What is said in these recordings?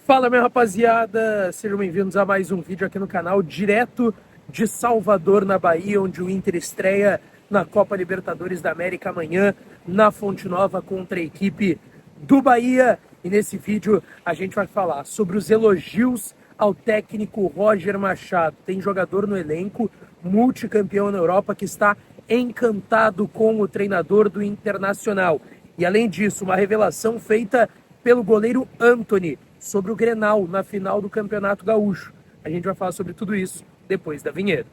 Fala, minha rapaziada, sejam bem-vindos a mais um vídeo aqui no canal, direto de Salvador, na Bahia, onde o Inter estreia na Copa Libertadores da América amanhã, na Fonte Nova, contra a equipe do Bahia. E nesse vídeo a gente vai falar sobre os elogios ao técnico Roger Machado. Tem jogador no elenco, multicampeão na Europa, que está encantado com o treinador do Internacional. E além disso, uma revelação feita pelo goleiro Antony sobre o Grenal na final do Campeonato Gaúcho. A gente vai falar sobre tudo isso depois da vinheta.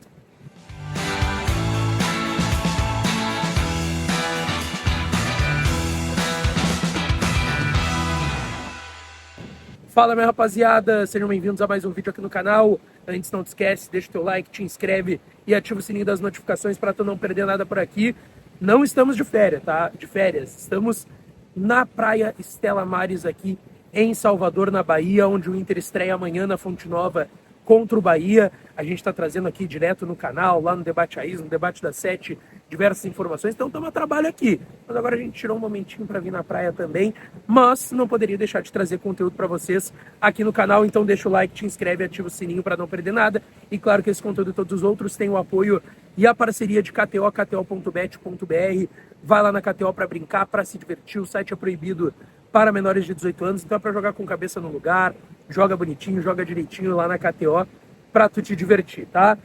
Fala, minha rapaziada, sejam bem-vindos a mais um vídeo aqui no canal. Antes, não te esquece, deixa o teu like, te inscreve e ativa o sininho das notificações para tu não perder nada por aqui. Não estamos de férias, tá? De férias. Estamos na Praia Stella Maris aqui em Salvador, na Bahia, onde o Inter estreia amanhã na Fonte Nova contra o Bahia. A gente está trazendo aqui direto no canal, lá no Debate Raiz, no Debate das 7, diversas informações. Então estamos a trabalho aqui. Mas agora a gente tirou um momentinho para vir na praia também. Mas não poderia deixar de trazer conteúdo para vocês aqui no canal. Então deixa o like, te inscreve, ativa o sininho para não perder nada. E claro que esse conteúdo e todos os outros têm o apoio e a parceria de KTO, kto.bet.br. Vai lá na KTO para brincar, para se divertir. O site é proibido para menores de 18 anos, então é para jogar com cabeça no lugar, joga bonitinho, joga direitinho lá na KTO para tu te divertir, tá?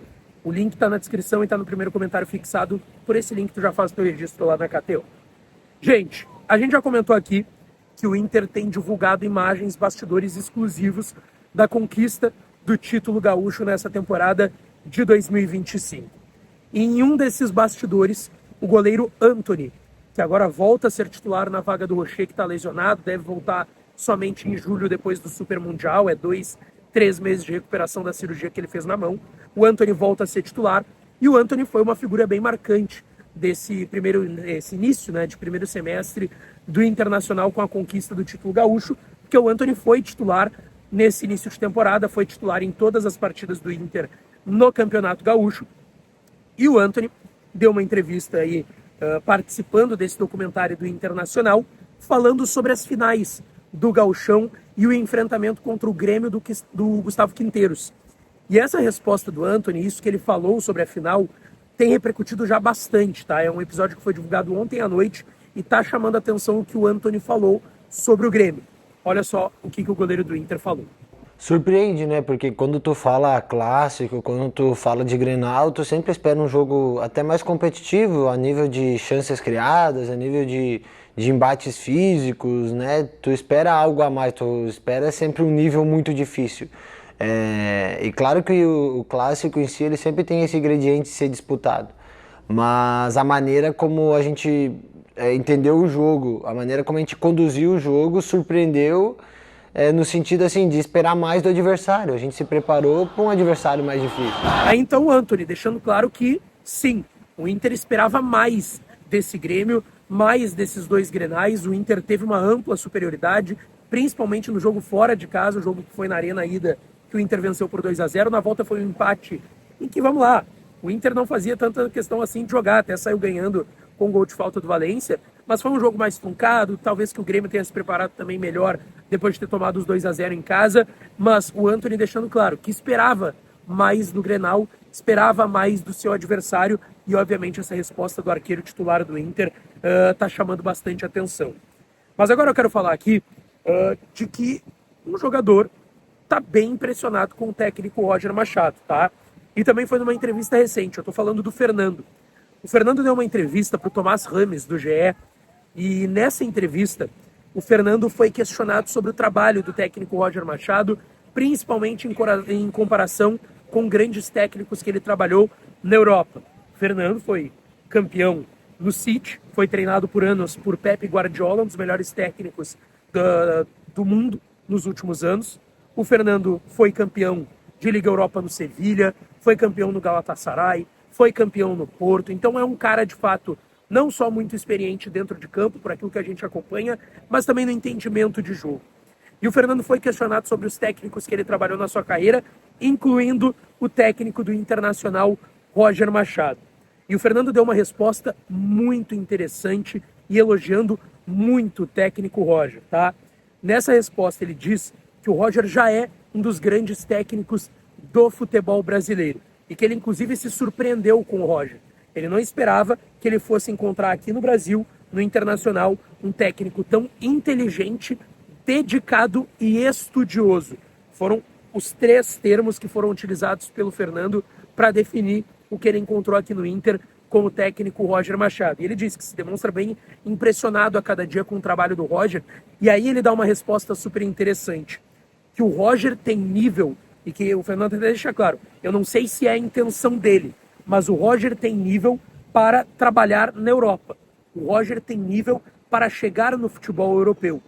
O link tá na descrição e tá no primeiro comentário fixado. Por esse link tu já faz o teu registro lá na KTO. Gente, a gente já comentou aqui que o Inter tem divulgado imagens, bastidores exclusivos da conquista do título gaúcho nessa temporada de 2025. E em um desses bastidores, o goleiro Antony, que agora volta a ser titular na vaga do Rocher, que está lesionado, deve voltar somente em julho, depois do Super Mundial, 3 meses de recuperação da cirurgia que ele fez na mão. O Antony volta a ser titular, e o Antony foi uma figura bem marcante desse início, né, de primeiro semestre do Internacional com a conquista do título gaúcho, porque o Antony foi titular nesse início de temporada, foi titular em todas as partidas do Inter no Campeonato Gaúcho, e o Antony deu uma entrevista aí, participando desse documentário do Internacional, falando sobre as finais do Gauchão e o enfrentamento contra o Grêmio do Gustavo Quinteiros. E essa resposta do Antony, isso que ele falou sobre a final, tem repercutido já bastante, tá? É um episódio que foi divulgado ontem à noite e tá chamando a atenção o que o Antony falou sobre o Grêmio. Olha só o que o goleiro do Inter falou. Surpreende, né? Porque quando tu fala clássico, quando tu fala de Grenal, tu sempre espera um jogo até mais competitivo, a nível de chances criadas, a nível de embates físicos, né? Tu espera algo a mais, tu espera sempre um nível muito difícil. E claro que o clássico em si, ele sempre tem esse ingrediente de ser disputado. Mas a maneira como a gente entendeu o jogo, a maneira como a gente conduziu o jogo, surpreendeu, no sentido assim, de esperar mais do adversário. A gente se preparou para um adversário mais difícil. Aí então o Antony deixando claro que sim, o Inter esperava mais desse Grêmio, mais desses dois Grenais. O Inter teve uma ampla superioridade, principalmente no jogo fora de casa, o jogo que foi na Arena Ida, que o Inter venceu por 2-0. Na volta foi um empate em que, vamos lá, o Inter não fazia tanta questão assim de jogar, até saiu ganhando com o gol de falta do Valência, mas foi um jogo mais truncado, talvez que o Grêmio tenha se preparado também melhor depois de ter tomado os 2-0 em casa, mas o Antony deixando claro que esperava mais do Grenal, esperava mais do seu adversário, e obviamente essa resposta do arqueiro titular do Inter tá chamando bastante atenção. Mas agora eu quero falar aqui de que um jogador tá bem impressionado com o técnico Roger Machado, tá? E também foi numa entrevista recente, eu tô falando do Fernando. O Fernando deu uma entrevista para o Tomás Rames, do GE, e nessa entrevista o Fernando foi questionado sobre o trabalho do técnico Roger Machado, principalmente em comparação com grandes técnicos que ele trabalhou na Europa. O Fernando foi campeão no City, foi treinado por anos por Pep Guardiola, um dos melhores técnicos do mundo nos últimos anos. O Fernando foi campeão de Liga Europa no Sevilha, foi campeão no Galatasaray, foi campeão no Porto. Então é um cara, de fato, não só muito experiente dentro de campo, por aquilo que a gente acompanha, mas também no entendimento de jogo. E o Fernando foi questionado sobre os técnicos que ele trabalhou na sua carreira, incluindo o técnico do Internacional, Roger Machado. E o Fernando deu uma resposta muito interessante e elogiando muito o técnico Roger, tá? Nessa resposta ele diz que o Roger já é um dos grandes técnicos do futebol brasileiro e que ele inclusive se surpreendeu com o Roger. Ele não esperava que ele fosse encontrar aqui no Brasil, no Internacional, um técnico tão inteligente, dedicado e estudioso. Foram os 3 termos que foram utilizados pelo Fernando para definir o que ele encontrou aqui no Inter como técnico Roger Machado. E ele disse que se demonstra bem impressionado a cada dia com o trabalho do Roger. E aí ele dá uma resposta super interessante. Que o Roger tem nível, e que o Fernando até deixa claro, eu não sei se é a intenção dele, mas o Roger tem nível para trabalhar na Europa. O Roger tem nível para chegar no futebol europeu.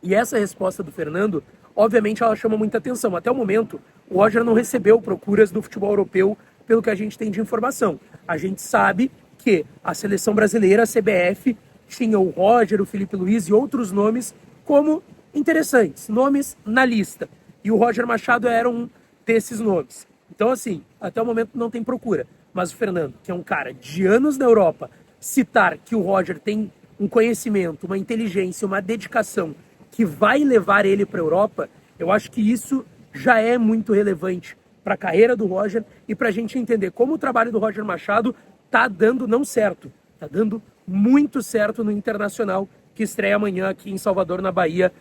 E essa resposta do Fernando, obviamente, ela chama muita atenção. Até o momento, o Roger não recebeu procuras do futebol europeu, pelo que a gente tem de informação. A gente sabe que a seleção brasileira, a CBF, tinha o Roger, o Felipe Luiz e outros nomes como interessantes, nomes na lista. E o Roger Machado era um desses nomes. Então, assim, até o momento não tem procura. Mas o Fernando, que é um cara de anos na Europa, citar que o Roger tem um conhecimento, uma inteligência, uma dedicação que vai levar ele para a Europa, eu acho que isso já é muito relevante para a carreira do Roger e para a gente entender como o trabalho do Roger Machado está dando não certo, está dando muito certo no Internacional, que estreia amanhã aqui em Salvador, na Bahia,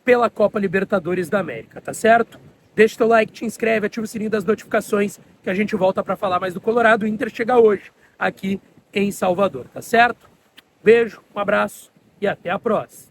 pela Copa Libertadores da América, tá certo? Deixa teu like, te inscreve, ativa o sininho das notificações, que a gente volta para falar mais do Colorado. O Inter chega hoje aqui em Salvador, tá certo? Beijo, um abraço e até a próxima.